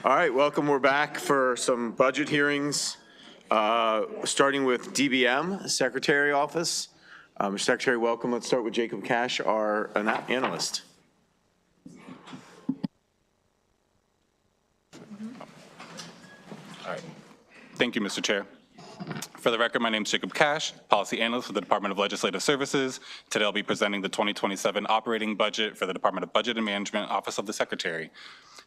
All right, welcome. We're back for some budget hearings, starting with DBM, Secretary Office. Mr. Secretary, welcome. Let's start with Jacob Cash, our analyst. All right. Thank you, Mr. Chair. For the record, my name is Jacob Cash, Policy Analyst for the Department of Legislative Services. Today I'll be presenting the 2027 operating budget for the Department of Budget and Management, Office of the Secretary.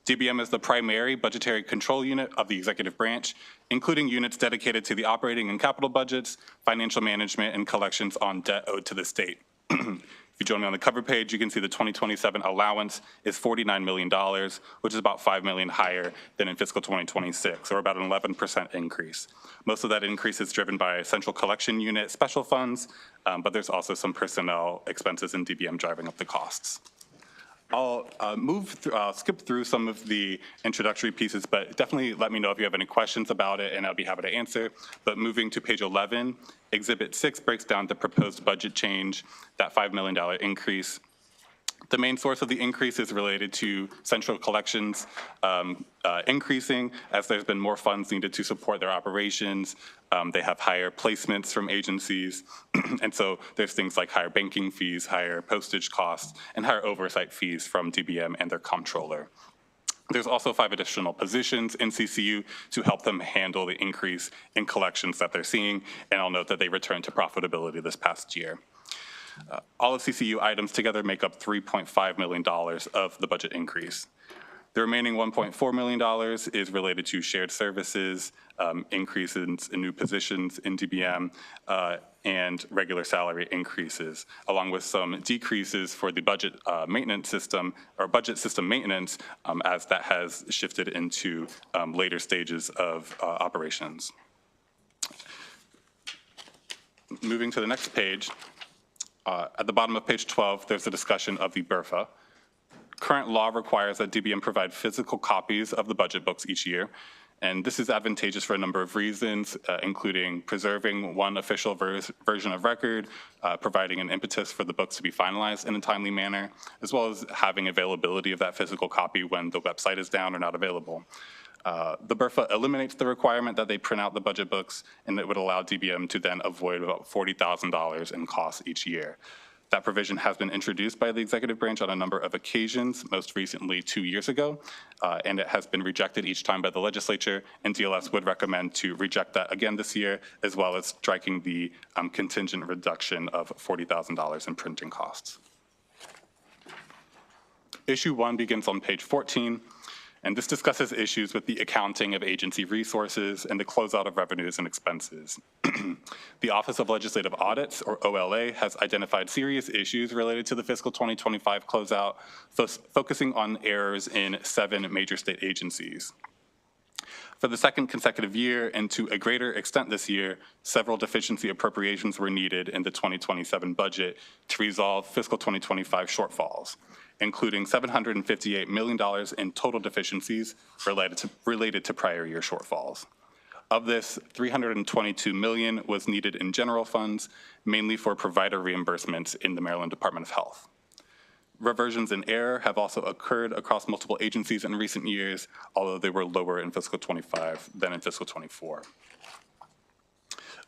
DBM is the primary budgetary control unit of the executive branch, including units dedicated to the operating and capital budgets, financial management, and collections on debt owed to the state. If you join me on the cover page, you can see the 2027 allowance is $49 million, which is about $5 million higher than in fiscal 2026, or about an 11% increase. Most of that increase is driven by central collection unit special funds, but there's also some personnel expenses in DBM driving up the costs. I'll skip through some of the introductory pieces, but definitely let me know if you have any questions about it, and I'll be happy to answer. But moving to page 11, Exhibit 6 breaks down the proposed budget change, that $5 million increase. The main source of the increase is related to central collections increasing as there's been more funds needed to support their operations. They have higher placements from agencies. And so there's things like higher banking fees, higher postage costs, and higher oversight fees from DBM and their comptroller. There's also 5 additional positions in CCU to help them handle the increase in collections that they're seeing. And I'll note that they returned to profitability this past year. All of CCU items together make up $3.5 million of the budget increase. The remaining $1.4 million is related to shared services, increases in new positions in DBM, and regular salary increases, along with some decreases for the budget maintenance system, or budget system maintenance, as that has shifted into later stages of operations. Moving to the next page, at the bottom of page 12, there's a discussion of the BRFA. Current law requires that DBM provide physical copies of the budget books each year, and this is advantageous for a number of reasons, including preserving one official version of record, providing an impetus for the books to be finalized in a timely manner, as well as having availability of that physical copy when the website is down or not available. The BRFA eliminates the requirement that they print out the budget books, and it would allow DBM to then avoid about $40,000 in costs each year. That provision has been introduced by the executive branch on a number of occasions, most recently 2 years ago, and it has been rejected each time by the legislature, and DLS would recommend to reject that again this year, as well as striking the contingent reduction of $40,000 in printing costs. Issue 1 begins on page 14. And this discusses issues with the accounting of agency resources and the closeout of revenues and expenses. The Office of Legislative Audits, or OLA, has identified serious issues related to the fiscal 2025 closeout, focusing on errors in 7 major state agencies. For the second consecutive year, and to a greater extent this year, several deficiency appropriations were needed in the 2027 budget to resolve fiscal 2025 shortfalls, including $758 million in total deficiencies related to prior year shortfalls. Of this, $322 million was needed in general funds, mainly for provider reimbursements in the Maryland Department of Health. Reversions in error have also occurred across multiple agencies in recent years, although they were lower in fiscal 25 than in fiscal 24.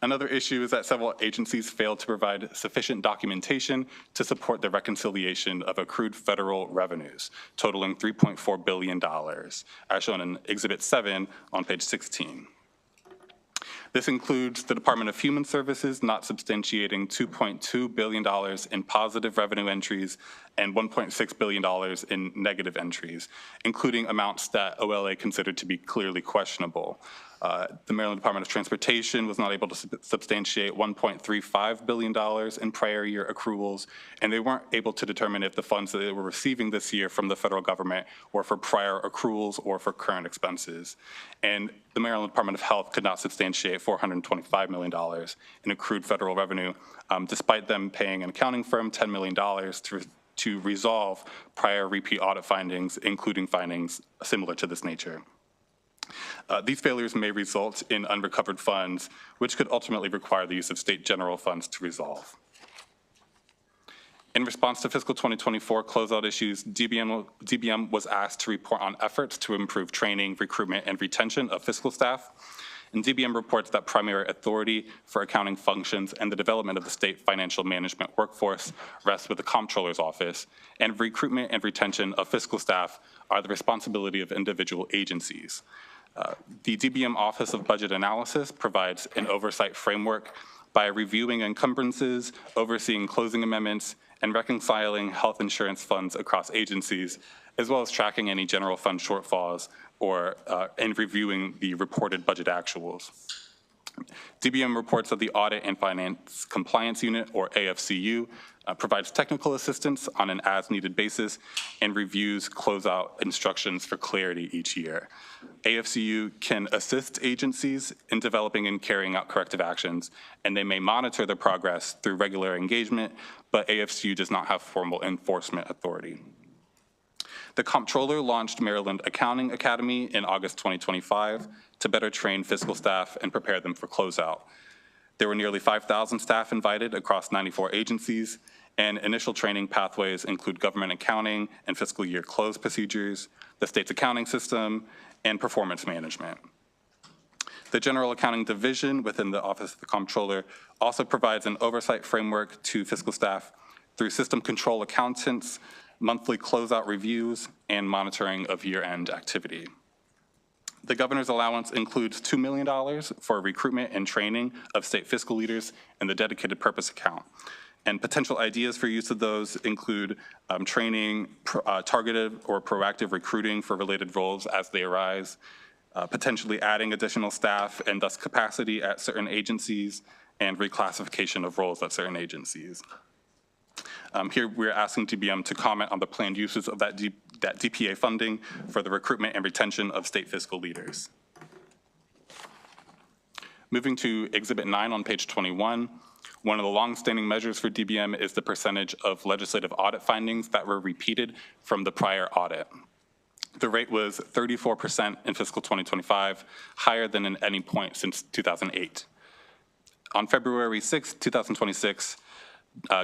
Another issue is that several agencies failed to provide sufficient documentation to support the reconciliation of accrued federal revenues, totaling $3.4 billion, as shown in Exhibit 7 on page 16. This includes the Department of Human Services not substantiating $2.2 billion in positive revenue entries and $1.6 billion in negative entries, including amounts that OLA considered to be clearly questionable. The Maryland Department of Transportation was not able to substantiate $1.35 billion in prior year accruals, and they weren't able to determine if the funds that they were receiving this year from the federal government were for prior accruals or for current expenses. And the Maryland Department of Health could not substantiate $425 million in accrued federal revenue, despite them paying an accounting firm $10 million to resolve prior repeat audit findings, including findings similar to this nature. These failures may result in unrecovered funds, which could ultimately require the use of state general funds to resolve. In response to fiscal 2024 closeout issues, DBM was asked to report on efforts to improve training, recruitment, and retention of fiscal staff. And DBM reports that primary authority for accounting functions and the development of the state financial management workforce rests with the Comptroller's Office, and recruitment and retention of fiscal staff are the responsibility of individual agencies. The DBM Office of Budget Analysis provides an oversight framework by reviewing encumbrances, overseeing closing amendments, and reconciling health insurance funds across agencies, as well as tracking any general fund shortfalls and reviewing the reported budget actuals. DBM reports that the Audit and Finance Compliance Unit, or AFCU, provides technical assistance on an as-needed basis and reviews closeout instructions for clarity each year. AFCU can assist agencies in developing and carrying out corrective actions, and they may monitor their progress through regular engagement, but AFCU does not have formal enforcement authority. The Comptroller launched Maryland Accounting Academy in August 2025 to better train fiscal staff and prepare them for closeout. There were nearly 5,000 staff invited across 94 agencies, and initial training pathways include government accounting and fiscal year close procedures, the state's accounting system, and performance management. The General Accounting Division within the Office of the Comptroller also provides an oversight framework to fiscal staff through system control accountants, monthly closeout reviews, and monitoring of year-end activity. The governor's allowance includes $2 million for recruitment and training of state fiscal leaders in the dedicated purpose account. And potential ideas for use of those include training, targeted or proactive recruiting for related roles as they arise, potentially adding additional staff and thus capacity at certain agencies, and reclassification of roles at certain agencies. Here, we're asking DBM to comment on the planned uses of that DPA funding for the recruitment and retention of state fiscal leaders. Moving to Exhibit 9 on page 21, one of the longstanding measures for DBM is the percentage of legislative audit findings that were repeated from the prior audit. The rate was 34% in fiscal 2025, higher than at any point since 2008. On February 6, 2026,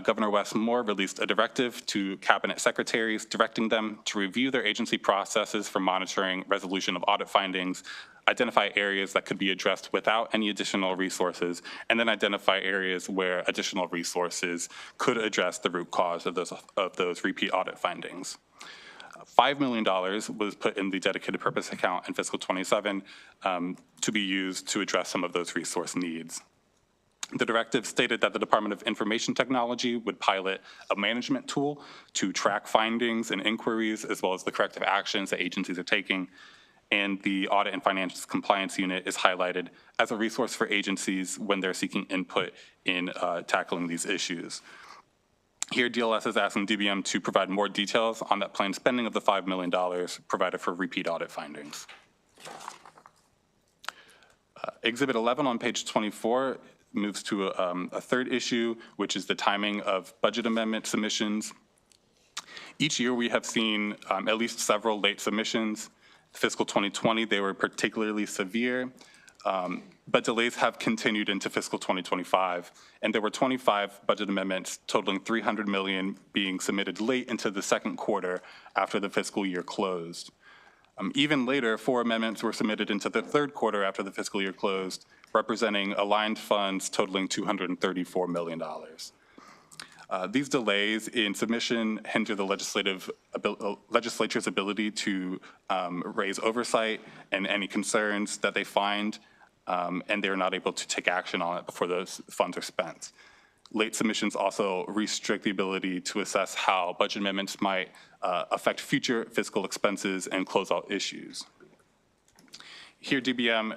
Governor Wes Moore released a directive to cabinet secretaries directing them to review their agency processes for monitoring resolution of audit findings, identify areas that could be addressed without any additional resources, and then identify areas where additional resources could address the root cause of those repeat audit findings. $5 million was put in the dedicated purpose account in fiscal 27 to be used to address some of those resource needs. The directive stated that the Department of Information Technology would pilot a management tool to track findings and inquiries, as well as the corrective actions that agencies are taking. And the Audit and Finance Compliance Unit is highlighted as a resource for agencies when they're seeking input in tackling these issues. Here, DLS is asking DBM to provide more details on that planned spending of the $5 million provided for repeat audit findings. Exhibit 11 on page 24 moves to a third issue, which is the timing of budget amendment submissions. Each year we have seen at least several late submissions. Fiscal 2020, they were particularly severe, but delays have continued into fiscal 2025, and there were 25 budget amendments totaling $300 million being submitted late into the second quarter after the fiscal year closed. Even later, 4 amendments were submitted into the third quarter after the fiscal year closed, representing aligned funds totaling $234 million. These delays in submission hinder the legislature's ability to raise oversight and any concerns that they find, and they're not able to take action on it before those funds are spent. Late submissions also restrict the ability to assess how budget amendments might affect future fiscal expenses and closeout issues. Here, DBM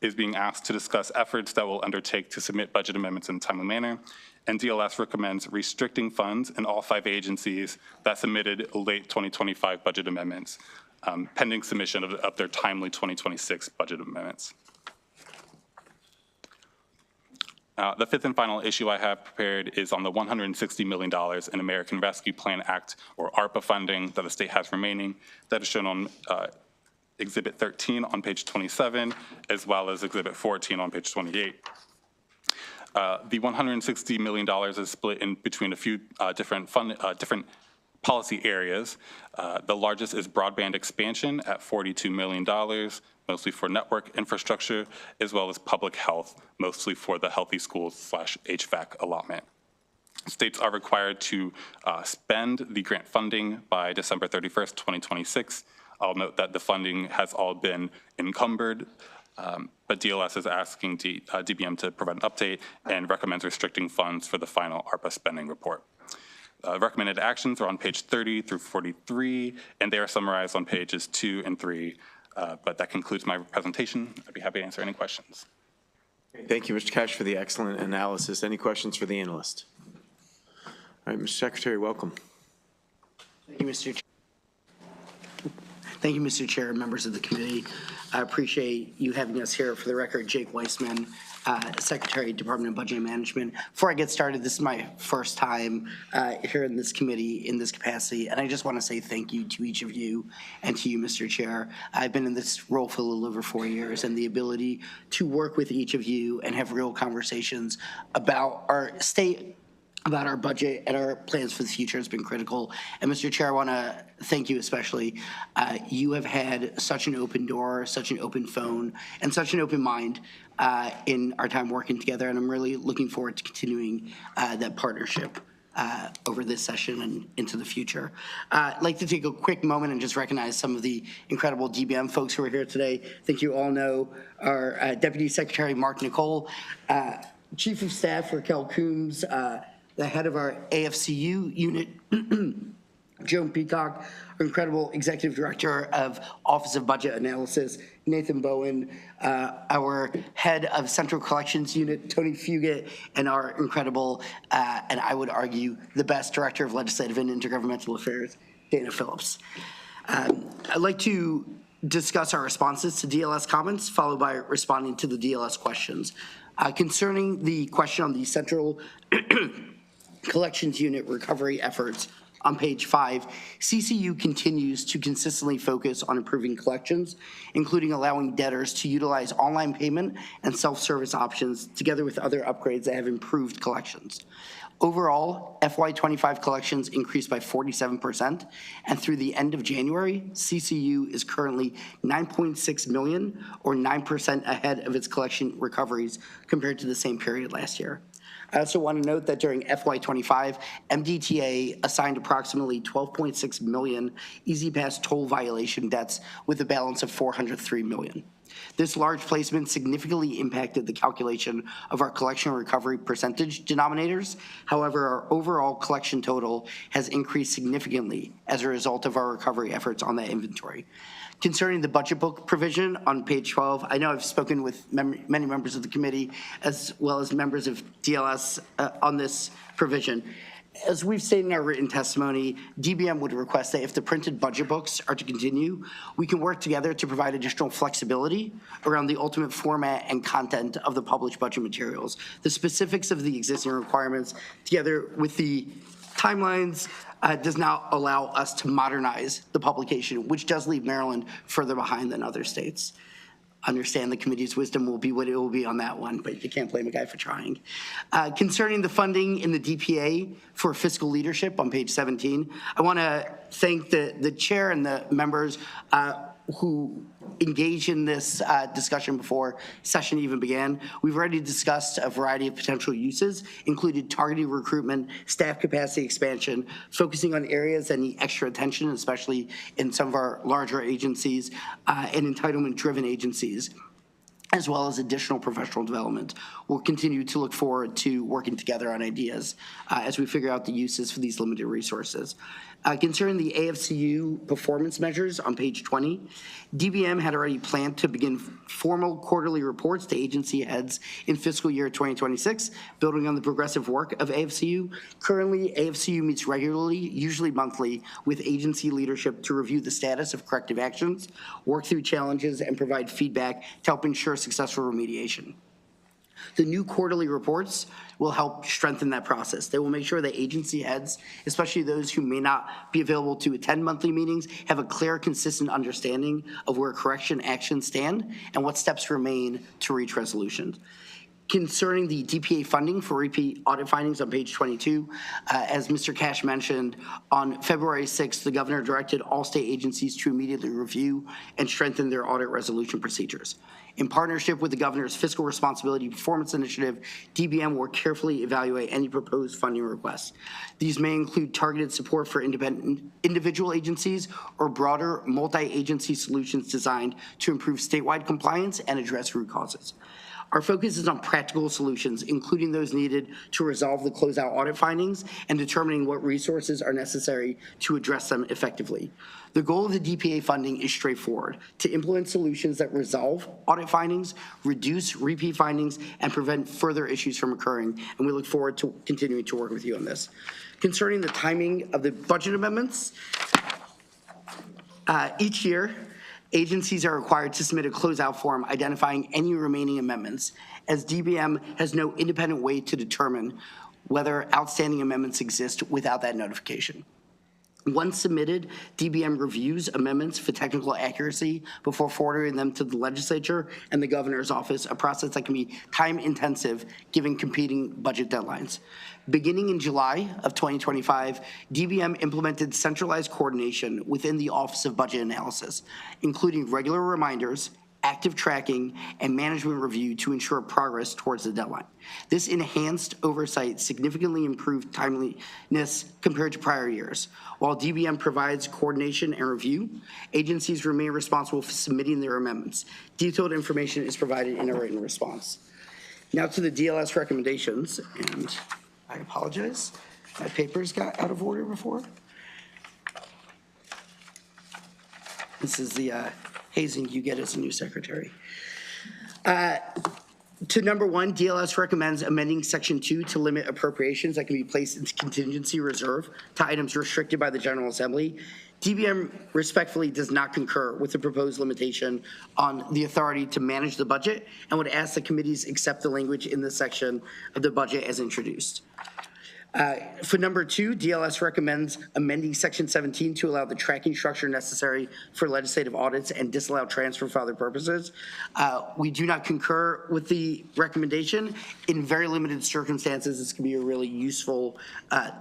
is being asked to discuss efforts that will undertake to submit budget amendments in a timely manner, and DLS recommends restricting funds in all 5 agencies that submitted late 2025 budget amendments, pending submission of their timely 2026 budget amendments. The fifth and final issue I have prepared is on the $160 million in American Rescue Plan Act, or ARPA funding, that the state has remaining. That is shown on Exhibit 13 on page 27, as well as Exhibit 14 on page 28. The $160 million is split in between a few different policy areas. The largest is broadband expansion at $42 million, mostly for network infrastructure, as well as public health, mostly for the Healthy Schools/HVAC allotment. States are required to spend the grant funding by December 31st, 2026. I'll note that the funding has all been encumbered, but DLS is asking DBM to provide an update and recommends restricting funds for the final ARPA spending report. Recommended actions are on page 30 through 43, and they are summarized on pages 2 and 3. But that concludes my presentation. I'd be happy to answer any questions. Thank you, Mr. Cash, for the excellent analysis. Any questions for the analyst? All right, Mr. Secretary, welcome. Thank you, Mr. Chair. Thank you, Mr. Chair, members of the committee. I appreciate you having us here. For the record, Jake Weissman, Secretary, Department of Budget and Management. Before I get started, this is my first time here in this committee in this capacity, and I just want to say thank you to each of you and to you, Mr. Chair. I've been in this role for a little over 4 years, and the ability to work with each of you and have real conversations about our state, about our budget and our plans for the future has been critical. And Mr. Chair, I want to thank you especially. You have had such an open door, such an open phone, and such an open mind in our time working together, and I'm really looking forward to continuing that partnership over this session and into the future. I'd like to take a quick moment and just recognize some of the incredible DBM folks who are here today. I think you all know our Deputy Secretary, Mark Nicole, Chief of Staff, Raquel Coombs, the head of our AFCU unit, Joan Peacock, our incredible Executive Director of Office of Budget Analysis, Nathan Bowen, our head of Central Collections Unit, Tony Fugit, and our incredible, and I would argue, the best Director of Legislative and Intergovernmental Affairs, Dana Phillips. I'd like to discuss our responses to DLS comments, followed by responding to the DLS questions. Concerning the question on the Central Collections Unit recovery efforts, on page 5, CCU continues to consistently focus on improving collections, including allowing debtors to utilize online payment and self-service options, together with other upgrades that have improved collections. Overall, FY25 collections increased by 47%, and through the end of January, CCU is currently $9.6 million, or 9% ahead of its collection recoveries compared to the same period last year. I also want to note that during FY25, MDTA assigned approximately 12.6 million EasyPass toll violation debts with a balance of $403 million. This large placement significantly impacted the calculation of our collection recovery percentage denominators. However, our overall collection total has increased significantly as a result of our recovery efforts on that inventory. Concerning the budget book provision on page 12, I know I've spoken with many members of the committee as well as members of DLS on this provision. As we've stated in our written testimony, DBM would request that if the printed budget books are to continue, we can work together to provide additional flexibility around the ultimate format and content of the published budget materials. The specifics of the existing requirements, together with the timelines, does not allow us to modernize the publication, which does leave Maryland further behind than other states. Understand the committee's wisdom will be what it will be on that one, but you can't blame a guy for trying. Concerning the funding in the DPA for fiscal leadership on page 17, I want to thank the chair and the members who engaged in this discussion before session even began. We've already discussed a variety of potential uses, including targeted recruitment, staff capacity expansion, focusing on areas that need extra attention, especially in some of our larger agencies and entitlement-driven agencies, as well as additional professional development. We'll continue to look forward to working together on ideas as we figure out the uses for these limited resources. Concerning the AFCU performance measures on page 20, DBM had already planned to begin formal quarterly reports to agency heads in fiscal year 2026, building on the progressive work of AFCU. Currently, AFCU meets regularly, usually monthly, with agency leadership to review the status of corrective actions, work through challenges, and provide feedback to help ensure successful remediation. The new quarterly reports will help strengthen that process. They will make sure that agency heads, especially those who may not be available to attend monthly meetings, have a clear, consistent understanding of where correction actions stand and what steps remain to reach resolutions. Concerning the DPA funding for repeat audit findings on page 22, as Mr. Cash mentioned, on February 6th, the governor directed all state agencies to immediately review and strengthen their audit resolution procedures. In partnership with the governor's Fiscal Responsibility Performance Initiative, DBM will carefully evaluate any proposed funding requests. These may include targeted support for individual agencies or broader multi-agency solutions designed to improve statewide compliance and address root causes. Our focus is on practical solutions, including those needed to resolve the closeout audit findings and determining what resources are necessary to address them effectively. The goal of the DPA funding is straightforward: to implement solutions that resolve audit findings, reduce repeat findings, and prevent further issues from occurring, and we look forward to continuing to work with you on this. Concerning the timing of the budget amendments, each year, agencies are required to submit a closeout form identifying any remaining amendments, as DBM has no independent way to determine whether outstanding amendments exist without that notification. Once submitted, DBM reviews amendments for technical accuracy before forwarding them to the legislature and the governor's office, a process that can be time-intensive given competing budget deadlines. Beginning in July of 2025, DBM implemented centralized coordination within the Office of Budget Analysis, including regular reminders, active tracking, and management review to ensure progress towards the deadline. This enhanced oversight significantly improved timeliness compared to prior years. While DBM provides coordination and review, agencies remain responsible for submitting their amendments. Detailed information is provided in a written response. Now to the DLS recommendations, and I apologize, my papers got out of order before. This is the hazing you get as a new secretary. To number one, DLS recommends amending section 2 to limit appropriations that can be placed into contingency reserve to items restricted by the General Assembly. DBM respectfully does not concur with the proposed limitation on the authority to manage the budget and would ask the committees accept the language in this section of the budget as introduced. For number two, DLS recommends amending section 17 to allow the tracking structure necessary for legislative audits and disallow transfer for other purposes. We do not concur with the recommendation. In very limited circumstances, this can be a really useful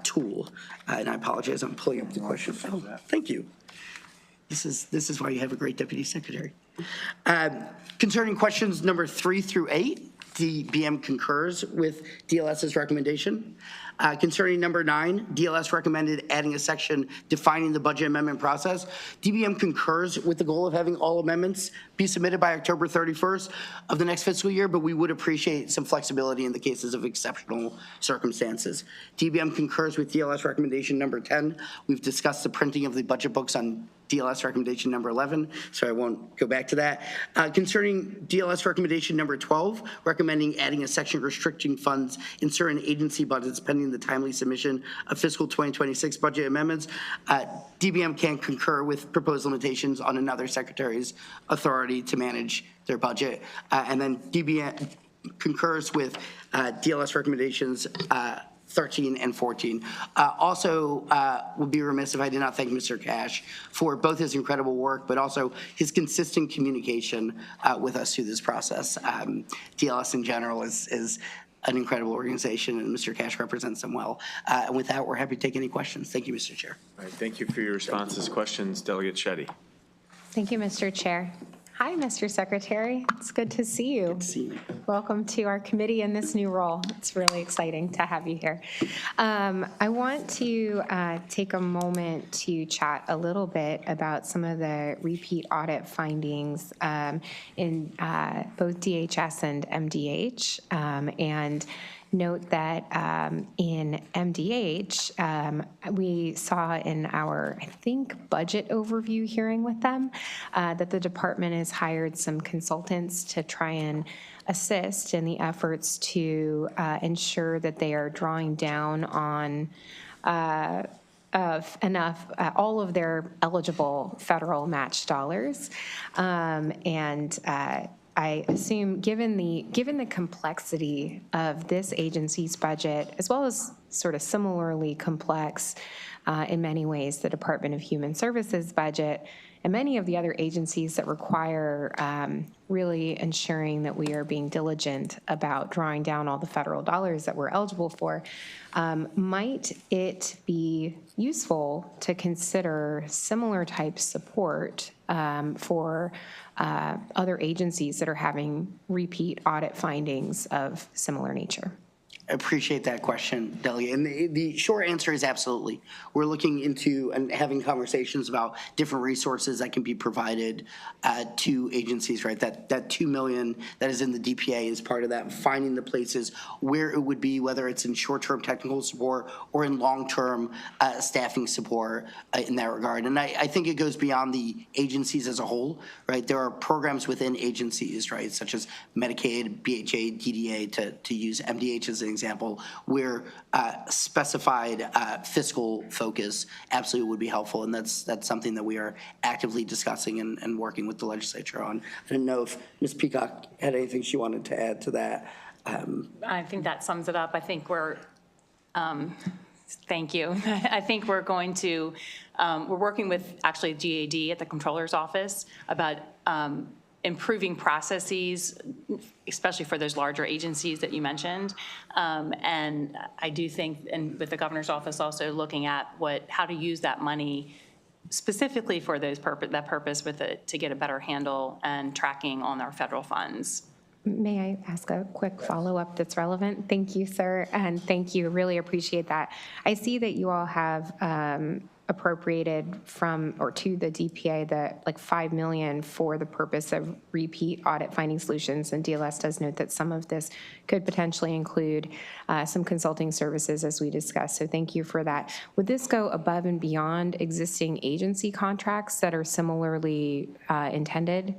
tool. And I apologize, I'm pulling up the question. Oh, thank you. This is why you have a great deputy secretary. Concerning questions number 3 through 8, DBM concurs with DLS's recommendation. Concerning number 9, DLS recommended adding a section defining the budget amendment process. DBM concurs with the goal of having all amendments be submitted by October 31st of the next fiscal year, but we would appreciate some flexibility in the cases of exceptional circumstances. DBM concurs with DLS recommendation number 10. We've discussed the printing of the budget books on DLS recommendation number 11, so I won't go back to that. Concerning DLS recommendation number 12, recommending adding a section restricting funds in certain agency budgets pending the timely submission of fiscal 2026 budget amendments, DBM can concur with proposed limitations on another secretary's authority to manage their budget. And then DBM concurs with DLS recommendations 13 and 14. Also, would be remiss if I did not thank Mr. Cash for both his incredible work, but also his consistent communication with us through this process. DLS in general is an incredible organization, and Mr. Cash represents them well. And with that, we're happy to take any questions. Thank you, Mr. Chair. All right, thank you for your responses. Questions, Delegate Shetty. Thank you, Mr. Chair. Hi, Mr. Secretary. It's good to see you. Good to see you. Welcome to our committee in this new role. It's really exciting to have you here. I want to take a moment to chat a little bit about some of the repeat audit findings in both DHS and MDH, and note that in MDH, we saw in our, I think, budget overview hearing with them that the department has hired some consultants to try and assist in the efforts to ensure that they are drawing down on all of their eligible federal match dollars. I assume, given the complexity of this agency's budget, as well as sort of similarly complex in many ways the Department of Human Services budget, and many of the other agencies that require really ensuring that we are being diligent about drawing down all the federal dollars that we're eligible for, might it be useful to consider similar type support for other agencies that are having repeat audit findings of similar nature? I appreciate that question, Delegate. And the short answer is absolutely. We're looking into and having conversations about different resources that can be provided to agencies, right? That $2 million that is in the DPA is part of that, finding the places where it would be, whether it's in short-term technical support or in long-term staffing support in that regard. And I think it goes beyond the agencies as a whole, right? There are programs within agencies, right, such as Medicaid, BHA, DDA, to use MDH as an example, where specified fiscal focus absolutely would be helpful, and that's something that we are actively discussing and working with the legislature on. I didn't know if Ms. Peacock had anything she wanted to add to that. I think that sums it up. I think we're, thank you. I think we're going to, we're working with actually GAD at the Comptroller's Office about improving processes, especially for those larger agencies that you mentioned. And I do think, and with the governor's office also looking at how to use that money specifically for that purpose with it, to get a better handle and tracking on our federal funds. May I ask a quick follow-up that's relevant? Thank you, sir, and thank you. Really appreciate that. I see that you all have appropriated from or to the DPA like $5 million for the purpose of repeat audit finding solutions, and DLS does note that some of this could potentially include some consulting services, as we discussed. So thank you for that. Would this go above and beyond existing agency contracts that are similarly intended?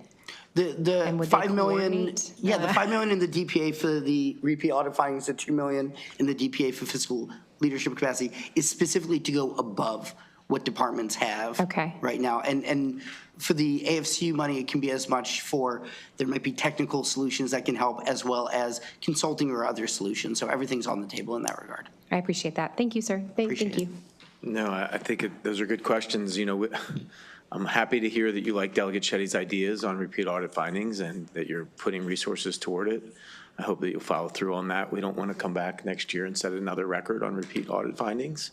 The $5 million, yeah, the $5 million in the DPA for the repeat audit findings, the $2 million in the DPA for fiscal leadership capacity is specifically to go above what departments have right now. And for the AFCU money, it can be as much for, there might be technical solutions that can help, as well as consulting or other solutions. So everything's on the table in that regard. I appreciate that. Thank you, sir. Thank you. No, I think those are good questions. You know, I'm happy to hear that you like Delegate Shetty's ideas on repeat audit findings and that you're putting resources toward it. I hope that you'll follow through on that. We don't want to come back next year and set another record on repeat audit findings.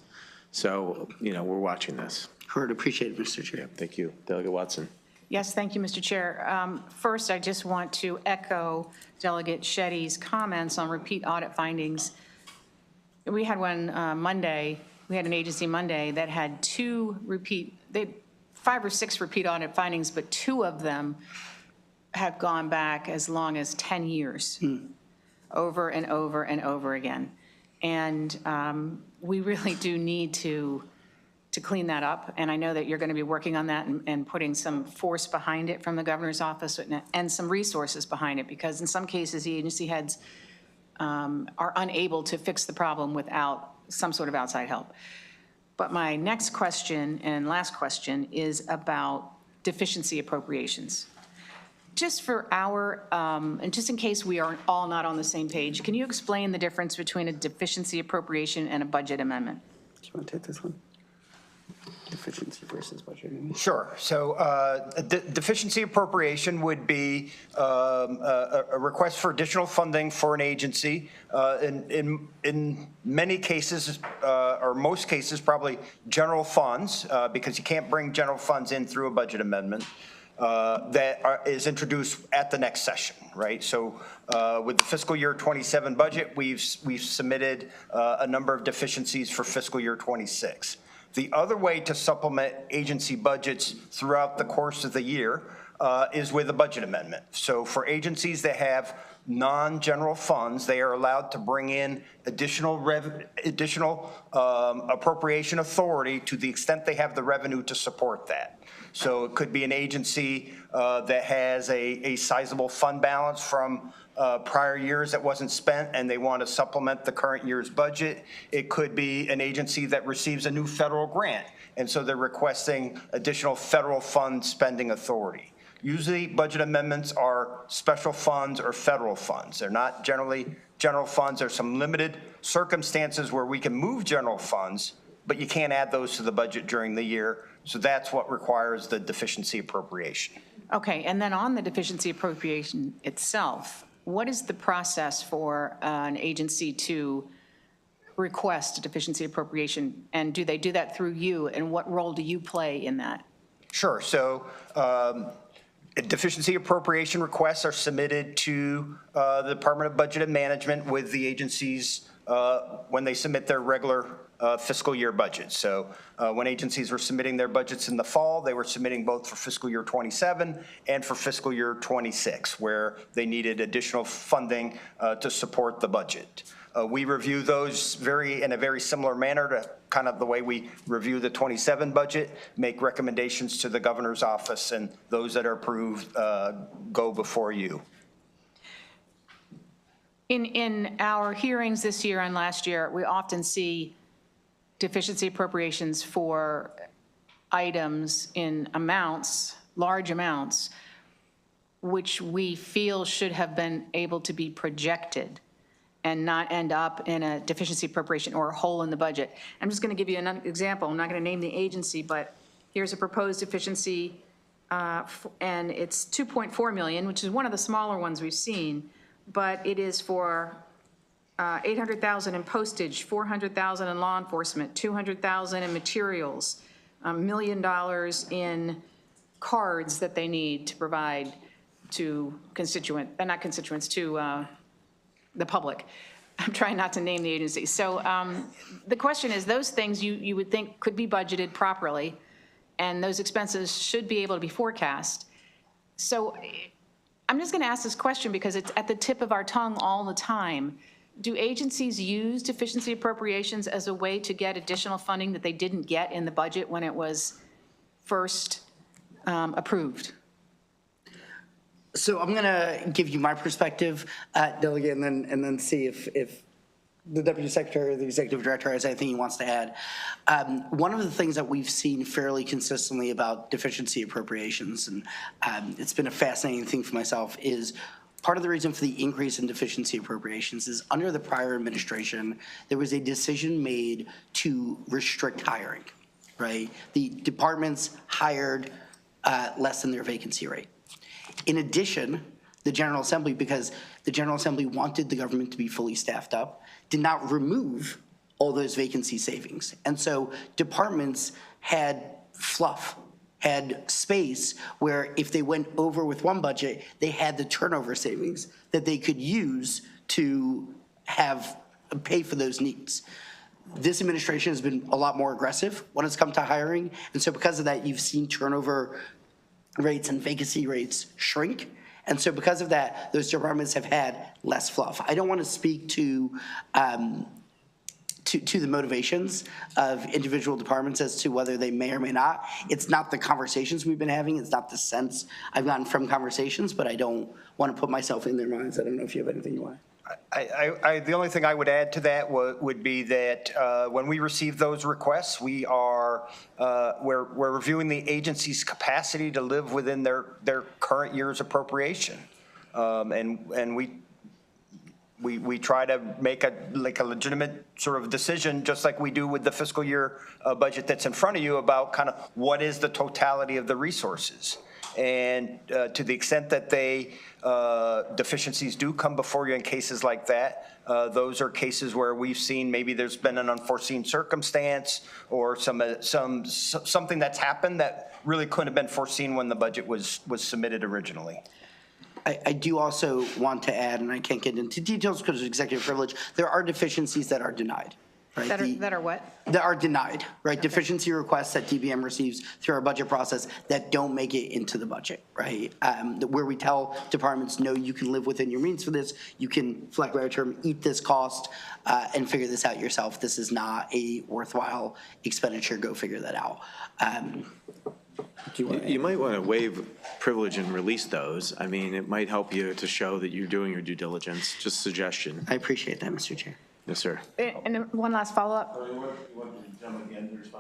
So, you know, we're watching this. Heard, appreciate it, Mr. Chair. Yeah, thank you. Delegate Watson. Yes, thank you, Mr. Chair. First, I just want to echo Delegate Shetty's comments on repeat audit findings. We had one Monday, we had an agency Monday that had 5 or 6 repeat audit findings, but 2 of them have gone back as long as 10 years, over and over and over again. And we really do need to clean that up. And I know that you're going to be working on that and putting some force behind it from the governor's office and some resources behind it, because in some cases, the agency heads are unable to fix the problem without some sort of outside help. But my next question and last question is about deficiency appropriations. Just for and just in case we are all not on the same page, can you explain the difference between a deficiency appropriation and a budget amendment? Do you want to take this one? Deficiency versus budget amendment. Sure. So a deficiency appropriation would be a request for additional funding for an agency. In many cases, or most cases, probably general funds, because you can't bring general funds in through a budget amendment. That is introduced at the next session, right? So with the fiscal year 27 budget, we've submitted a number of deficiencies for fiscal year 26. The other way to supplement agency budgets throughout the course of the year is with a budget amendment. So for agencies that have non-general funds, they are allowed to bring in additional appropriation authority to the extent they have the revenue to support that. So it could be an agency that has a sizable fund balance from prior years that wasn't spent and they want to supplement the current year's budget. It could be an agency that receives a new federal grant, and so they're requesting additional federal fund spending authority. Usually budget amendments are special funds or federal funds. They're not generally general funds. There's some limited circumstances where we can move general funds, but you can't add those to the budget during the year. So that's what requires the deficiency appropriation. Okay, and then on the deficiency appropriation itself, what is the process for an agency to request a deficiency appropriation? And do they do that through you? And what role do you play in that? Sure. So deficiency appropriation requests are submitted to the Department of Budget and Management with the agencies when they submit their regular fiscal year budgets. So when agencies were submitting their budgets in the fall, they were submitting both for fiscal year 27 and for fiscal year 26, where they needed additional funding to support the budget. We review those in a very similar manner to kind of the way we review the 27 budget, make recommendations to the governor's office, and those that are approved go before you. In our hearings this year and last year, we often see deficiency appropriations for items in amounts, large amounts, which we feel should have been able to be projected and not end up in a deficiency appropriation or a hole in the budget. I'm just going to give you an example. I'm not going to name the agency, but here's a proposed deficiency, and it's 2.4 million, which is one of the smaller ones we've seen, but it is for 800,000 in postage, 400,000 in law enforcement, 200,000 in materials, $1 million in cards that they need to provide to to the public. I'm trying not to name the agency. So the question is, those things you would think could be budgeted properly, and those expenses should be able to be forecast. So I'm just going to ask this question because it's at the tip of our tongue all the time. Do agencies use deficiency appropriations as a way to get additional funding that they didn't get in the budget when it was first approved? So I'm going to give you my perspective, Delegate, and then see if the Deputy Secretary or the Executive Director has anything he wants to add. One of the things that we've seen fairly consistently about deficiency appropriations, and it's been a fascinating thing for myself, is part of the reason for the increase in deficiency appropriations is under the prior administration, there was a decision made to restrict hiring, right? The departments hired less than their vacancy rate. In addition, the General Assembly, because the General Assembly wanted the government to be fully staffed up, did not remove all those vacancy savings. And so departments had fluff, had space where if they went over with one budget, they had the turnover savings that they could use to pay for those needs. This administration has been a lot more aggressive when it's come to hiring. And so because of that, you've seen turnover rates and vacancy rates shrink. And so because of that, those departments have had less fluff. I don't want to speak to the motivations of individual departments as to whether they may or may not. It's not the conversations we've been having. It's not the sense I've gotten from conversations, but I don't want to put myself in their minds. I don't know if you have anything you want. The only thing I would add to that would be that when we receive those requests, we're reviewing the agency's capacity to live within their current year's appropriation, and we try to make a legitimate sort of decision, just like we do with the fiscal year budget that's in front of you, about kind of what is the totality of the resources. And to the extent that deficiencies do come before you in cases like that, those are cases where we've seen maybe there's been an unforeseen circumstance or something that's happened that really couldn't have been foreseen when the budget was submitted originally. I do also want to add, and I can't get into details because of executive privilege, there are deficiencies that are denied. Right? That are what? That are denied, right? Deficiency requests that DBM receives through our budget process that don't make it into the budget, right? Where we tell departments, no, you can live within your means for this. You can, for lack of a better term, eat this cost and figure this out yourself. This is not a worthwhile expenditure. Go figure that out. You might want to waive privilege and release those. I mean, it might help you to show that you're doing your due diligence. Just a suggestion. I appreciate that, Mr. Chair. Yes, sir. And one last follow-up.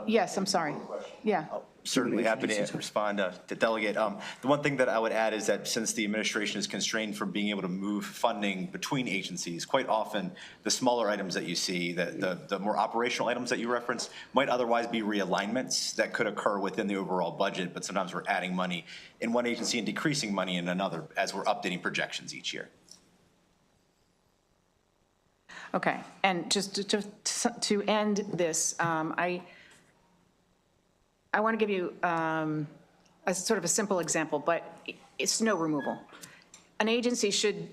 Yes, I'm sorry. Yeah. Certainly happy to respond to Delegate. The one thing that I would add is that since the administration is constrained from being able to move funding between agencies, quite often the smaller items that you see, the more operational items that you referenced, might otherwise be realignments that could occur within the overall budget, but sometimes we're adding money in one agency and decreasing money in another as we're updating projections each year. Okay, and just to end this, I want to give you a sort of a simple example, but it's snow removal. An agency should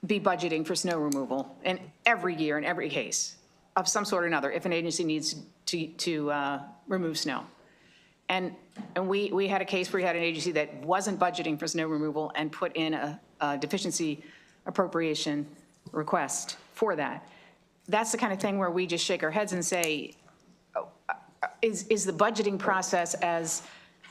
be budgeting for snow removal in every year, in every case, of some sort or another, if an agency needs to remove snow. And we had a case where we had an agency that wasn't budgeting for snow removal and put in a deficiency appropriation request for that. That's the kind of thing where we just shake our heads and say, is the budgeting process as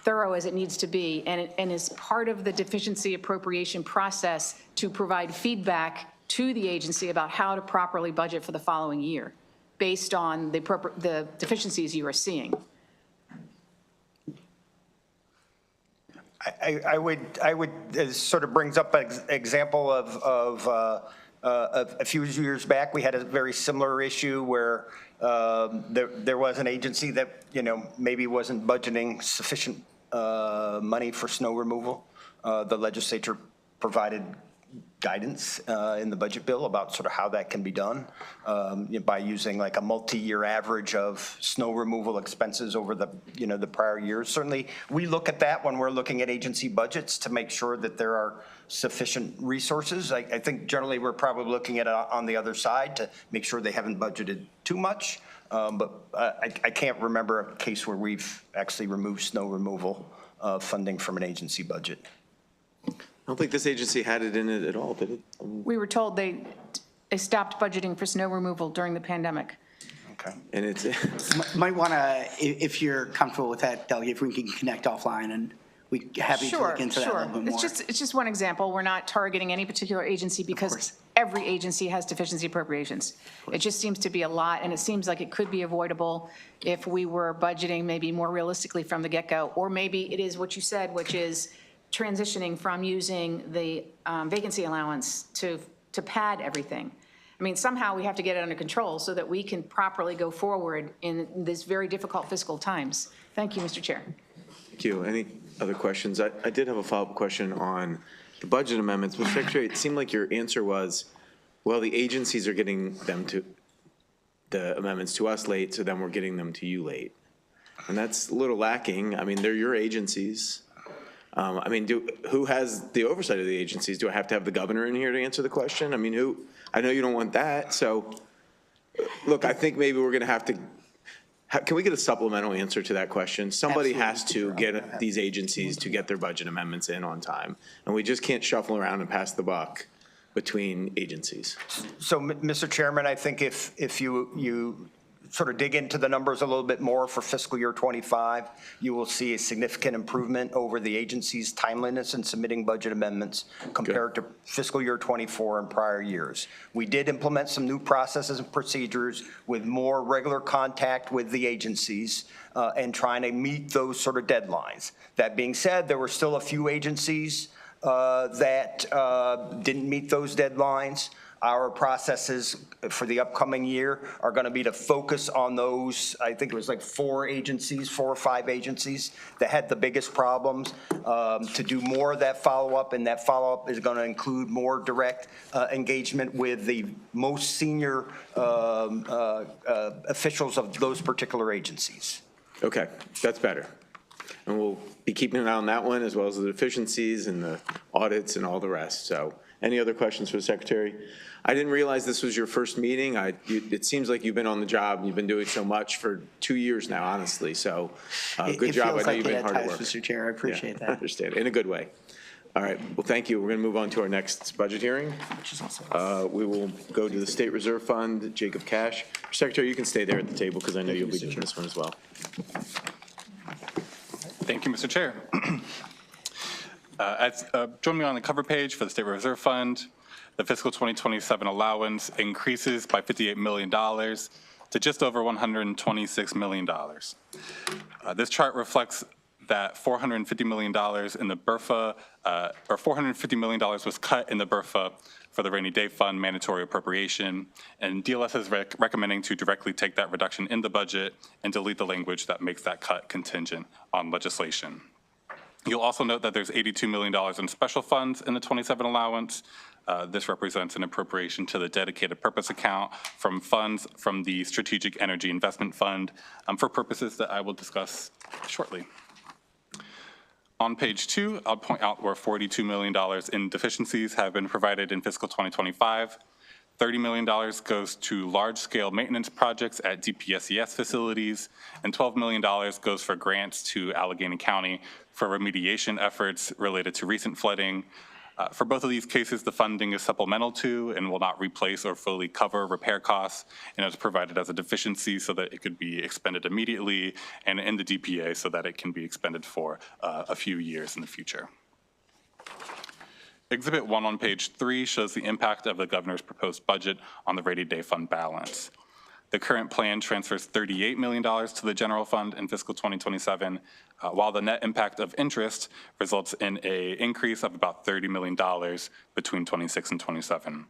thorough as it needs to be? And is part of the deficiency appropriation process to provide feedback to the agency about how to properly budget for the following year based on the deficiencies you are seeing? I would sort of brings up an example of a few years back, we had a very similar issue where there was an agency that, maybe wasn't budgeting sufficient money for snow removal. The legislature provided guidance in the budget bill about sort of how that can be done by using like a multi-year average of snow removal expenses over the prior years. Certainly, we look at that when we're looking at agency budgets to make sure that there are sufficient resources. I think generally we're probably looking at it on the other side to make sure they haven't budgeted too much. But I can't remember a case where we've actually removed snow removal funding from an agency budget. I don't think this agency had it in it at all, did it? We were told they stopped budgeting for snow removal during the pandemic. Okay. And it's, Might want to, if you're comfortable with that, Delegate, if we can connect offline and we're happy to look into that a little bit more. It's just one example. We're not targeting any particular agency because every agency has deficiency appropriations. It just seems to be a lot, and it seems like it could be avoidable if we were budgeting maybe more realistically from the get-go, or maybe it is what you said, which is transitioning from using the vacancy allowance to pad everything. I mean, somehow we have to get it under control so that we can properly go forward in this very difficult fiscal times. Thank you, Mr. Chair. thank you. Any other questions? I did have a follow-up question on the budget amendments. But Secretary, it seemed like your answer was, well, the agencies are getting the amendments to us late, so then we're getting them to you late. And that's a little lacking. I mean, they're your agencies. I mean, who has the oversight of the agencies? Do I have to have the governor in here to answer the question? I mean, I know you don't want that. So, look, I think maybe we're going to have to, can we get a supplemental answer to that question? Somebody has to get these agencies to get their budget amendments in on time. And we just can't shuffle around and pass the buck between agencies. So, Mr. Chairman, I think if you sort of dig into the numbers a little bit more for fiscal year 25, you will see a significant improvement over the agency's timeliness in submitting budget amendments compared to fiscal year 24 and prior years. We did implement some new processes and procedures with more regular contact with the agencies and trying to meet those sort of deadlines. That being said, there were still a few agencies that didn't meet those deadlines. Our processes for the upcoming year are going to be to focus on those, I think it was like 4 or 5 agencies that had the biggest problems, to do more of that follow-up, and that follow-up is going to include more direct engagement with the most senior officials of those particular agencies. Okay, that's better. And we'll be keeping an eye on that one as well as the deficiencies and the audits and all the rest. So any other questions for the Secretary? I didn't realize this was your first meeting. It seems like you've been on the job. You've been doing so much for 2 years now, honestly. So good job. I know you've been hard at work. Mr. Chair, I appreciate I that. understand, in a good way. All right, well, thank you. We're going to move on to our next budget hearing. We will go to the State Reserve Fund, Jacob Cash. Secretary, you can stay there at the table because I know you'll be doing this one as well. Thank you, Mr. Chair. Join me on the cover page for the State Reserve Fund. The fiscal 2027 allowance increases by $58 million. to just over $126 million. This chart reflects that $450 million in the BRFA, or $450 million was cut in the BRFA for the rainy day fund mandatory appropriation, and DLS is recommending to directly take that reduction in the budget and delete the language that makes that cut contingent on legislation. You'll also note that there's $82 million in special funds in the 27 allowance. This represents an appropriation to the dedicated purpose account from funds from the Strategic Energy Investment Fund for purposes that I will discuss shortly. On page 2, I'll point out where $42 million in deficiencies have been provided in fiscal 2025. $30 million goes to large-scale maintenance projects at DPSES facilities, and $12 million goes for grants to Allegheny County for remediation efforts related to recent flooding. For both of these cases, the funding is supplemental to and will not replace or fully cover repair costs, and it's provided as a deficiency so that it could be expended immediately, and in the DPA so that it can be expended for a few years in the future. Exhibit 1 on page 3 shows the impact of the governor's proposed budget on the rainy day fund balance. The current plan transfers $38 million to the general fund in fiscal 2027, while the net impact of interest results in an increase of about $30 million between 26 and 27.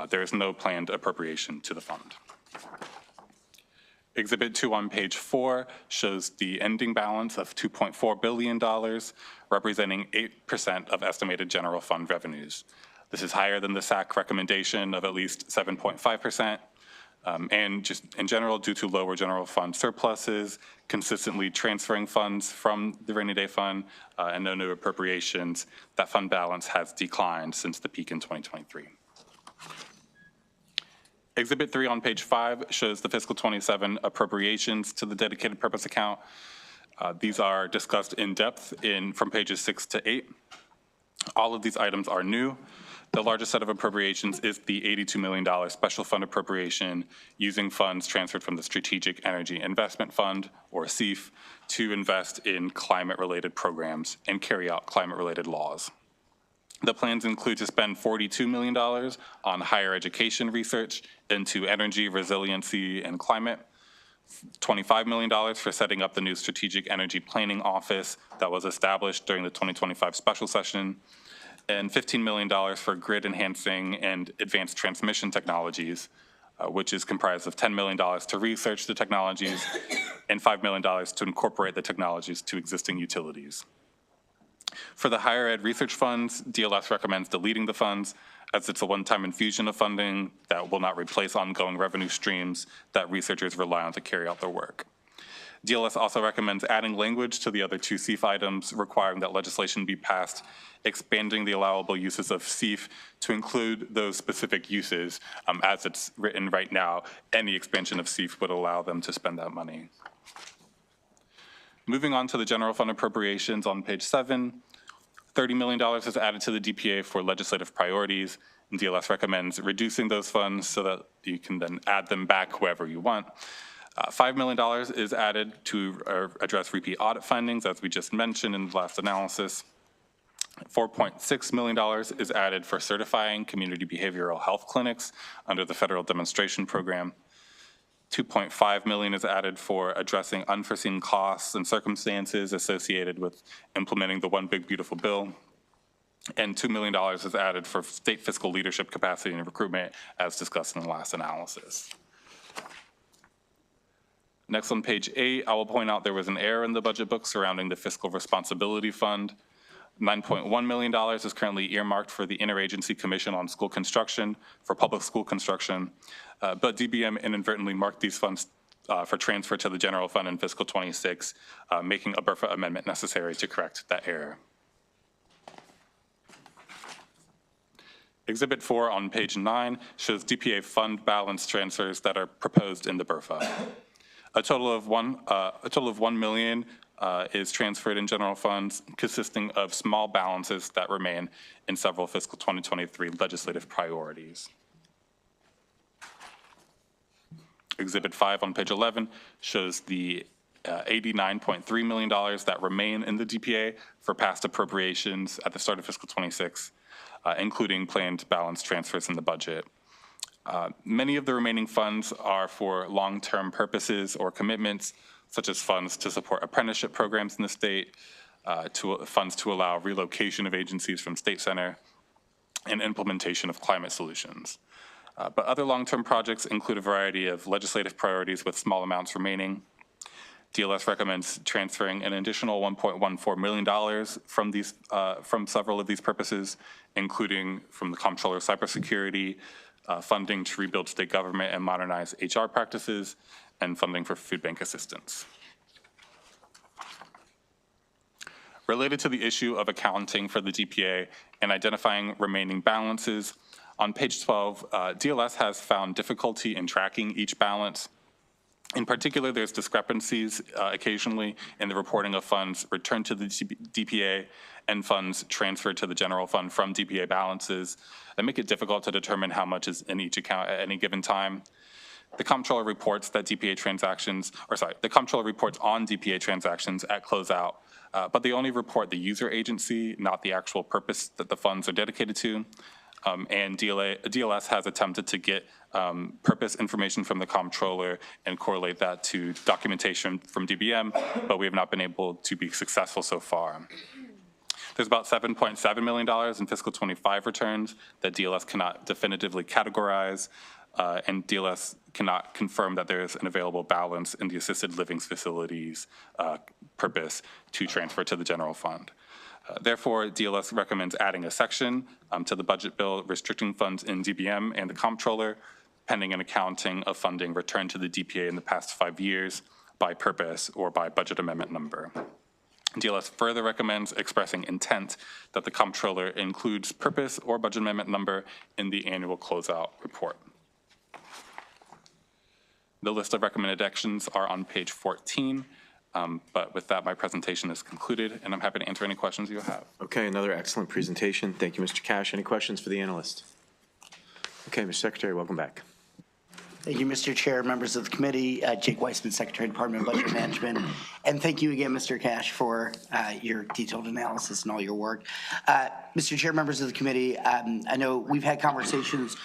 There is no planned appropriation to the fund. Exhibit 2 on page 4 shows the ending balance of $2.4 billion, representing 8% of estimated general fund revenues. This is higher than the SAC recommendation of at least 7.5%. And just in general, due to lower general fund surpluses, consistently transferring funds from the rainy day fund, and no new appropriations, that fund balance has declined since the peak in 2023. Exhibit 3 on page 5 shows the fiscal 27 appropriations to the dedicated purpose account. These are discussed in depth from pages 6 to 8. All of these items are new. The largest set of appropriations is the $82 million special fund appropriation using funds transferred from the Strategic Energy Investment Fund, or SEIF, to invest in climate-related programs and carry out climate-related laws. The plans include to spend $42 million on higher education research into energy, resiliency, and climate, $25 million for setting up the new Strategic Energy Planning Office that was established during the 2025 special session, and $15 million for grid enhancing and advanced transmission technologies, which is comprised of $10 million to research the technologies and $5 million to incorporate the technologies to existing utilities. For the higher ed research funds, DLS recommends deleting the funds as it's a one-time infusion of funding that will not replace ongoing revenue streams that researchers rely on to carry out their work. DLS also recommends adding language to the other 2 SEIF items requiring that legislation be passed, expanding the allowable uses of SEIF to include those specific uses. As it's written right now, any expansion of SEIF would allow them to spend that money. Moving on to the general fund appropriations on page 7, $30 million is added to the DPA for legislative priorities, and DLS recommends reducing those funds so that you can then add them back wherever you want. $5 million is added to address repeat audit findings, as we just mentioned in the last analysis. $4.6 million is added for certifying community behavioral health clinics under the federal demonstration program. $2.5 million is added for addressing unforeseen costs and circumstances associated with implementing the One Big Beautiful Bill. And $2 million is added for state fiscal leadership capacity and recruitment, as discussed in the last analysis. Next on page 8, I will point out there was an error in the budget book surrounding the Fiscal Responsibility Fund. $9.1 million is currently earmarked for the Interagency Commission on School Construction for public school construction, but DBM inadvertently marked these funds for transfer to the general fund in fiscal 26, making a BRFA amendment necessary to correct that error. Exhibit 4 on page 9 shows DPA fund balance transfers that are proposed in the BRFA. A total of $1 million is transferred in general funds, consisting of small balances that remain in several fiscal 2023 legislative priorities. Exhibit 5 on page 11 shows the $89.3 million that remain in the DPA for past appropriations at the start of fiscal 26, including planned balance transfers in the budget. Many of the remaining funds are for long-term purposes or commitments, such as funds to support apprenticeship programs in the state, funds to allow relocation of agencies from state center, and implementation of climate solutions. But other long-term projects include a variety of legislative priorities with small amounts remaining. DLS recommends transferring an additional $1.14 million from several of these purposes, including from the Comptroller of Cybersecurity, funding to rebuild state government and modernize HR practices, and funding for food bank assistance. Related to the issue of accounting for the DPA and identifying remaining balances, on page 12, DLS has found difficulty in tracking each balance. In particular, there's discrepancies occasionally in the reporting of funds returned to the DPA and funds transferred to the general fund from DPA balances that make it difficult to determine how much is in each account at any given time. The Comptroller reports that DPA transactions, the Comptroller reports on DPA transactions at closeout, but they only report the user agency, not the actual purpose that the funds are dedicated to. And DLS has attempted to get purpose information from the Comptroller and correlate that to documentation from DBM, but we have not been able to be successful so far. There's about $7.7 million in fiscal 25 returns that DLS cannot definitively categorize, and DLS cannot confirm that there is an available balance in the assisted living facilities purpose to transfer to the general fund. Therefore, DLS recommends adding a section to the budget bill restricting funds in DBM and the Comptroller, pending an accounting of funding returned to the DPA in the past 5 years by purpose or by budget amendment number. DLS further recommends expressing intent that the Comptroller includes purpose or budget amendment number in the annual closeout report. The list of recommended actions are on page 14. But with that, my presentation is concluded, and I'm happy to answer any questions you have. Okay, another excellent presentation. Thank you, Mr. Cash. Any questions for the analyst? Okay, Mr. Secretary, welcome back. Thank you, Mr. Chair, members of the committee, Jake Weissman, Secretary, Department of Budget Management. And thank you again, Mr. Cash, for your detailed analysis and all your work. Mr. Chair, members of the committee, I know we've had conversations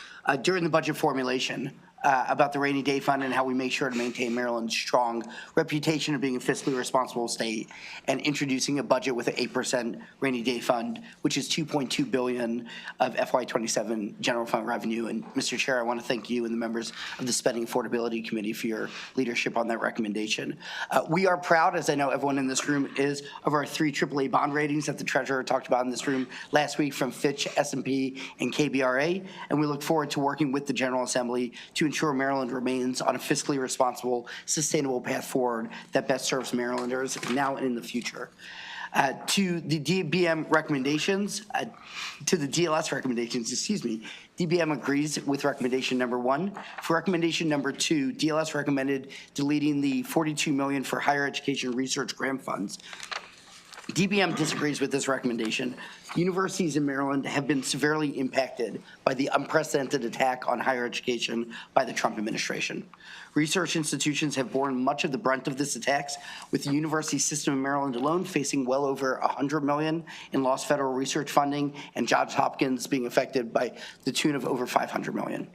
during the budget formulation about the rainy day fund and how we make sure to maintain Maryland's strong reputation of being a fiscally responsible state, and introducing a budget with an 8% rainy day fund, which is $2.2 billion of FY27 general fund revenue. And Mr. Chair, I want to thank you and the members of the Spending Affordability Committee for your leadership on that recommendation. We are proud, as I know everyone in this room is, of our 3 AAA bond ratings that the Treasurer talked about in this room last week from Fitch, S&P, and KBRA. And we look forward to working with the General Assembly to ensure Maryland remains on a fiscally responsible, sustainable path forward that best serves Marylanders now and in the future. To the DBM recommendations, to the DLS recommendations, DBM agrees with recommendation number 1. For recommendation number 2, DLS recommended deleting the $42 million for higher education research grant funds. DBM disagrees with this recommendation. Universities in Maryland have been severely impacted by the unprecedented attack on higher education by the Trump administration. Research institutions have borne much of the brunt of this attacks, with the university system in Maryland alone facing well over $100 million in lost federal research funding, and Johns Hopkins being affected by the tune of over $500 million.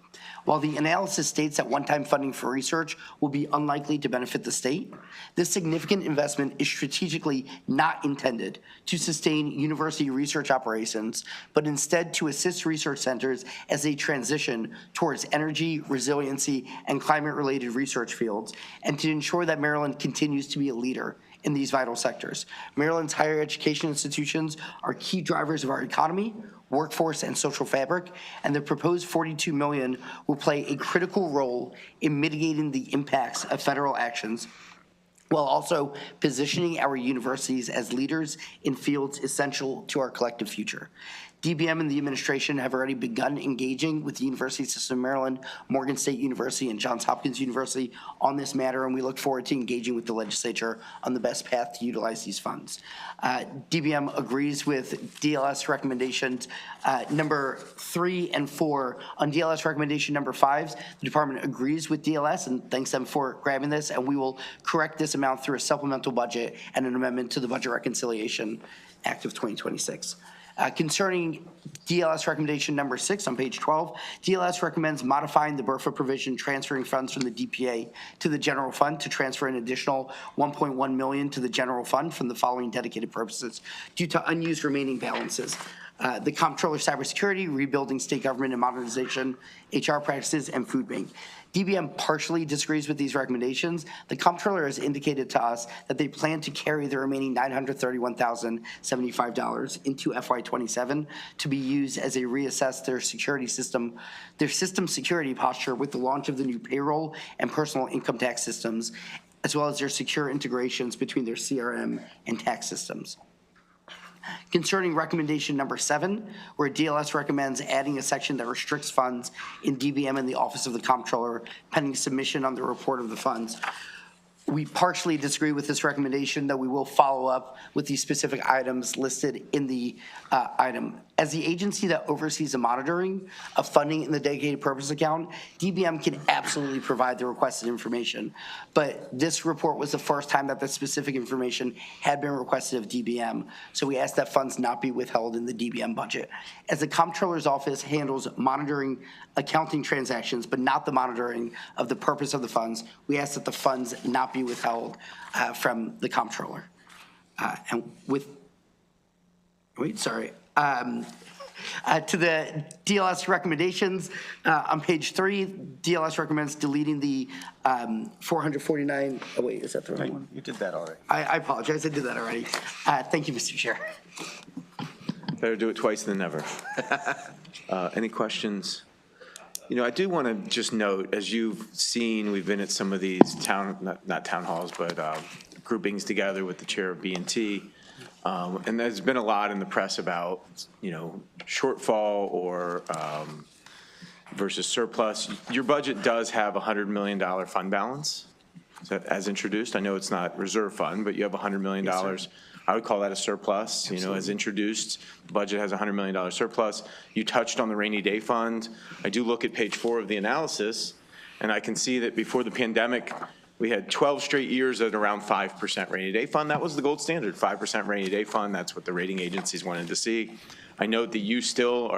While the analysis states that one-time funding for research will be unlikely to benefit the state, this significant investment is strategically not intended to sustain university research operations, but instead to assist research centers as they transition towards energy, resiliency, and climate-related research fields, and to ensure that Maryland continues to be a leader in these vital sectors. Maryland's higher education institutions are key drivers of our economy, workforce, and social fabric, and the proposed $42 million will play a critical role in mitigating the impacts of federal actions, while also positioning our universities as leaders in fields essential to our collective future. DBM and the administration have already begun engaging with the University System of Maryland, Morgan State University, and Johns Hopkins University on this matter, and we look forward to engaging with the legislature on the best path to utilize these funds. DBM agrees with DLS recommendations number 3 and 4. On DLS recommendation number 5, the department agrees with DLS and thanks them for grabbing this, and we will correct this amount through a supplemental budget and an amendment to the Budget Reconciliation Act of 2026. Concerning DLS recommendation number 6 on page 12, DLS recommends modifying the BRFA provision, transferring funds from the DPA to the general fund to transfer an additional $1.1 million to the general fund from the following dedicated purposes due to unused remaining balances. The Comptroller Cybersecurity, Rebuilding State Government and Modernization, HR Practices, and Food Bank. DBM partially disagrees with these recommendations. The Comptroller has indicated to us that they plan to carry the remaining $931,075 into FY27 to be used as they reassess their system security posture with the launch of the new payroll and personal income tax systems, as well as their secure integrations between their CRM and tax systems. Concerning recommendation number 7, where DLS recommends adding a section that restricts funds in DBM and the Office of the Comptroller pending submission on the report of the funds. We partially disagree with this recommendation, though we will follow up with the specific items listed in the item. As the agency that oversees the monitoring of funding in the dedicated purpose account, DBM can absolutely provide the requested information. But this report was the first time that the specific information had been requested of DBM. So we ask that funds not be withheld in the DBM budget. As the Comptroller's office handles monitoring accounting transactions, but not the monitoring of the purpose of the funds, we ask that the funds not be withheld from the Comptroller. To the DLS recommendations, on page 3, DLS recommends deleting the 449, oh wait, is that the right one? You did that already. I apologize, I did that already. Thank you, Mr. Chair. Better do it twice than never. Any questions? You know, I do want to just note, as you've seen, we've been at some of these not town halls, but groupings together with the chair of B&T. And there's been a lot in the press about, you know, shortfall or versus surplus. Your budget does have a $100 million fund balance as introduced. I know it's not reserve fund, but you have $100 million. Yes, I would call that a surplus. Absolutely. You know, as introduced, the budget has a $100 million surplus. You touched on the rainy day fund. I do look at page 4 of the analysis, and I can see that before the pandemic, we had 12 straight years at around 5% rainy day fund. That was the gold standard, 5% rainy day fund. That's what the rating agencies wanted to see. I note that you still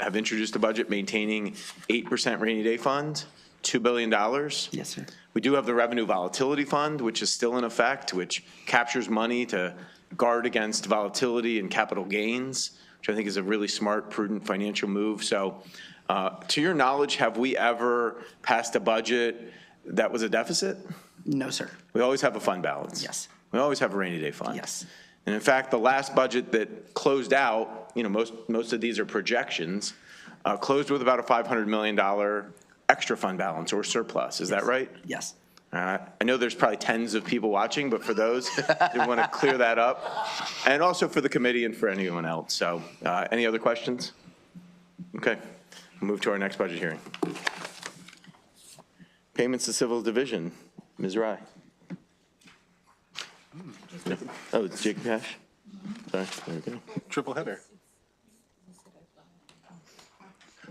have introduced a budget maintaining 8% rainy day fund, $2 billion. Yes, sir. We do have the revenue volatility fund, which is still in effect, which captures money to guard against volatility and capital gains, which I think is a really smart, prudent financial move. So to your knowledge, have we ever passed a budget that was a deficit? No, sir. We always have a fund balance. Yes. We always have a rainy day fund. Yes. And in fact, the last budget that closed out, you know, most of these are projections, closed with about a $500 million extra fund balance or surplus. Is that right? Yes. I know there's probably tens of people watching, but for those, I want to clear that up. And also for the committee and for anyone else. So any other questions? Okay, we'll move to our next budget hearing. Payments to Civil Division, Ms. Rye. Oh, it's Jacob Cash? Sorry, there we go. Triple header.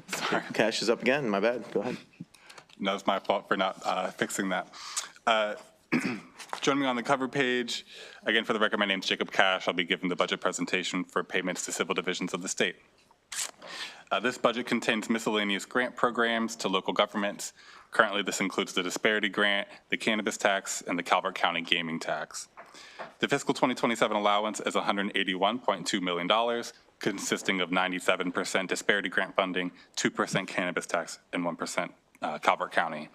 Sorry. Cash is up again, my bad, go ahead. No, it's my fault for not fixing that. Joining me on the cover page, again, for the record, my name's Jacob Cash. I'll be giving the budget presentation for payments to civil divisions of the state. This budget contains miscellaneous grant programs to local governments. Currently, this includes the disparity grant, the cannabis tax, and the Calvert County gaming tax. The fiscal 2027 allowance is $181.2 million, consisting of 97% disparity grant funding, 2% cannabis tax, and 1% Calvert County.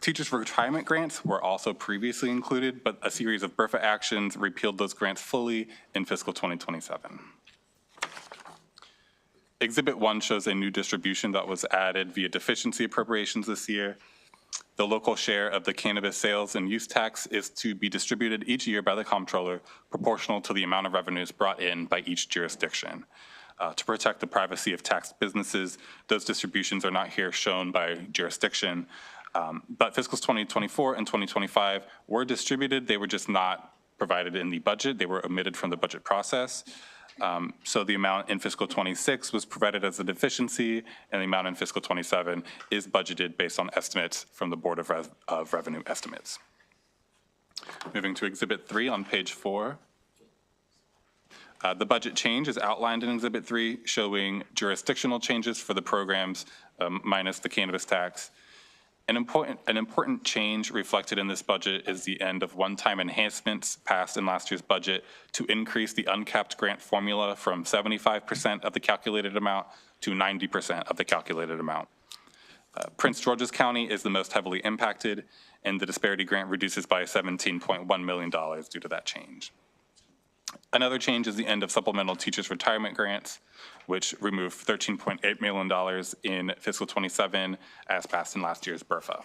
Teachers' retirement grants were also previously included, but a series of BRFA actions repealed those grants fully in fiscal 2027. Exhibit 1 shows a new distribution that was added via deficiency appropriations this year. The local share of the cannabis sales and use tax is to be distributed each year by the comptroller, proportional to the amount of revenues brought in by each jurisdiction. To protect the privacy of taxed businesses, those distributions are not here shown by jurisdiction. But fiscals 2024 and 2025 were distributed. They were just not provided in the budget. They were omitted from the budget process. So the amount in fiscal 26 was provided as a deficiency, and the amount in fiscal 27 is budgeted based on estimates from the Board of Revenue Estimates. Moving to Exhibit 3 on page 4. The budget change is outlined in Exhibit 3, showing jurisdictional changes for the programs minus the cannabis tax. An important change reflected in this budget is the end of one-time enhancements passed in last year's budget to increase the uncapped grant formula from 75% of the calculated amount to 90% of the calculated amount. Prince George's County is the most heavily impacted, and the disparity grant reduces by $17.1 million due to that change. Another change is the end of supplemental teachers' retirement grants, which removed $13.8 million in fiscal 27 as passed in last year's BRFA.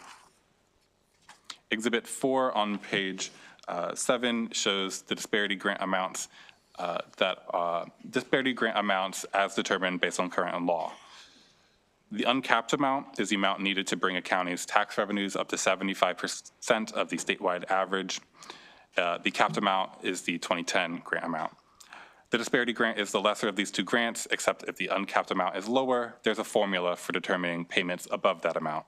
Exhibit 4 on page 7 shows the disparity grant amounts as determined based on current law. The uncapped amount is the amount needed to bring a county's tax revenues up to 75% of the statewide average. The capped amount is the 2010 grant amount. The disparity grant is the lesser of these two grants, except if the uncapped amount is lower, there's a formula for determining payments above that amount.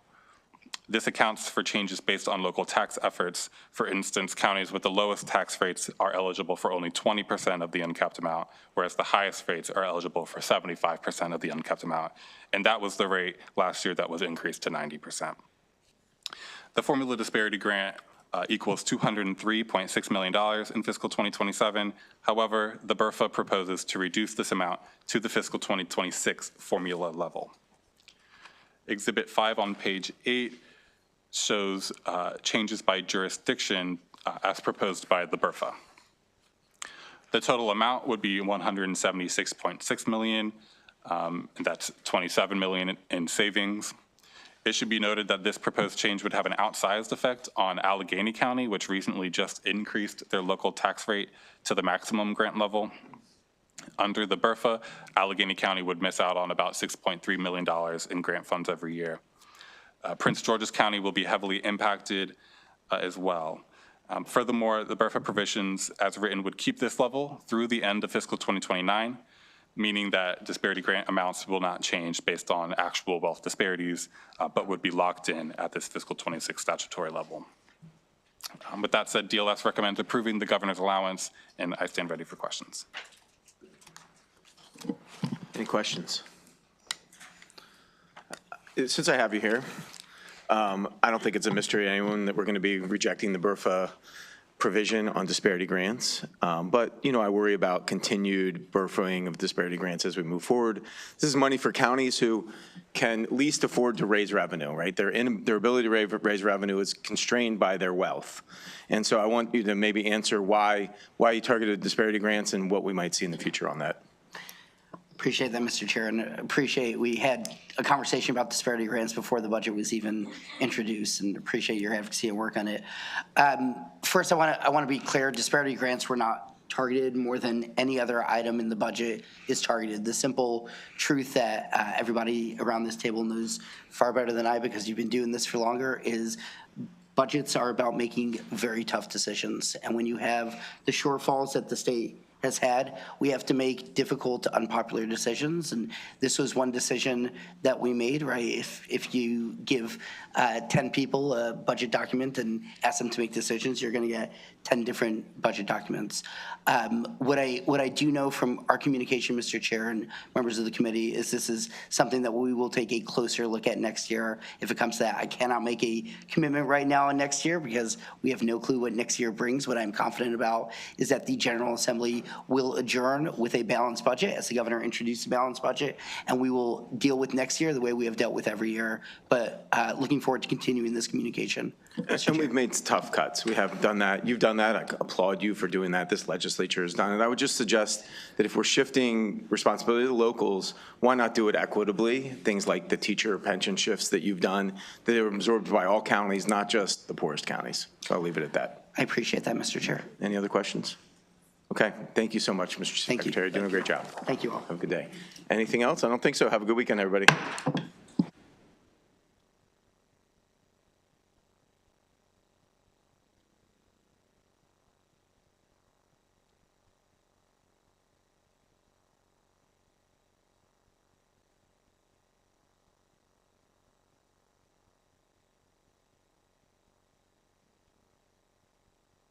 This accounts for changes based on local tax efforts. For instance, counties with the lowest tax rates are eligible for only 20% of the uncapped amount, whereas the highest rates are eligible for 75% of the uncapped amount. And that was the rate last year that was increased to 90%. The formula disparity grant equals $203.6 million in fiscal 2027. However, the BRFA proposes to reduce this amount to the fiscal 2026 formula level. Exhibit 5 on page 8 shows changes by jurisdiction as proposed by the BRFA. The total amount would be $176.6 million, and that's $27 million in savings. It should be noted that this proposed change would have an outsized effect on Allegheny County, which recently just increased their local tax rate to the maximum grant level. Under the BRFA, Allegheny County would miss out on about $6.3 million in grant funds every year. Prince George's County will be heavily impacted as well. Furthermore, the BRFA provisions as written would keep this level through the end of fiscal 2029, meaning that disparity grant amounts will not change based on actual wealth disparities, but would be locked in at this fiscal 26 statutory level. With that said, DLS recommends approving the governor's allowance, and I stand ready for questions. Any questions? Since I have you here, I don't think it's a mystery to anyone that we're going to be rejecting the BRFA provision on disparity grants. But, you know, I worry about continued BRFAing of disparity grants as we move forward. This is money for counties who can least afford to raise revenue, right? Their ability to raise revenue is constrained by their wealth. And so I want you to maybe answer why you targeted disparity grants and what we might see in the future on that. Appreciate that, Mr. Chair, and appreciate we had a conversation about disparity grants before the budget was even introduced, and appreciate your advocacy and work on it. First, I want to be clear, disparity grants were not targeted more than any other item in the budget is targeted. The simple truth that everybody around this table knows far better than I, because you've been doing this for longer, is budgets are about making very tough decisions. And when you have the shortfalls that the state has had, we have to make difficult, unpopular decisions, and this was one decision that we made, right? If you give 10 people a budget document and ask them to make decisions, you're gonna get 10 different budget documents. What I do know from our communication, Mr. Chair and members of the committee, is this is something that we will take a closer look at next year if it comes to that. I cannot make a commitment right now on next year because we have no clue what next year brings. What I'm confident about is that the General Assembly will adjourn with a balanced budget, as the governor introduced a balanced budget, and we will deal with next year the way we have dealt with every year. But looking forward to continuing this communication. And we've made tough cuts. We have done that. You've done that. I applaud you for doing that. This legislature has done it. I would just suggest that if we're shifting responsibility to locals, why not do it equitably? Things like the teacher pension shifts that you've done, that are absorbed by all counties, not just the poorest counties. So I'll leave it at that. I appreciate that, Mr. Chair. Any other questions? Okay. Thank you so much, Mr. Secretary. Doing a great job. Thank you all. Have a good day. Anything else? I don't think so. Have a good weekend, everybody.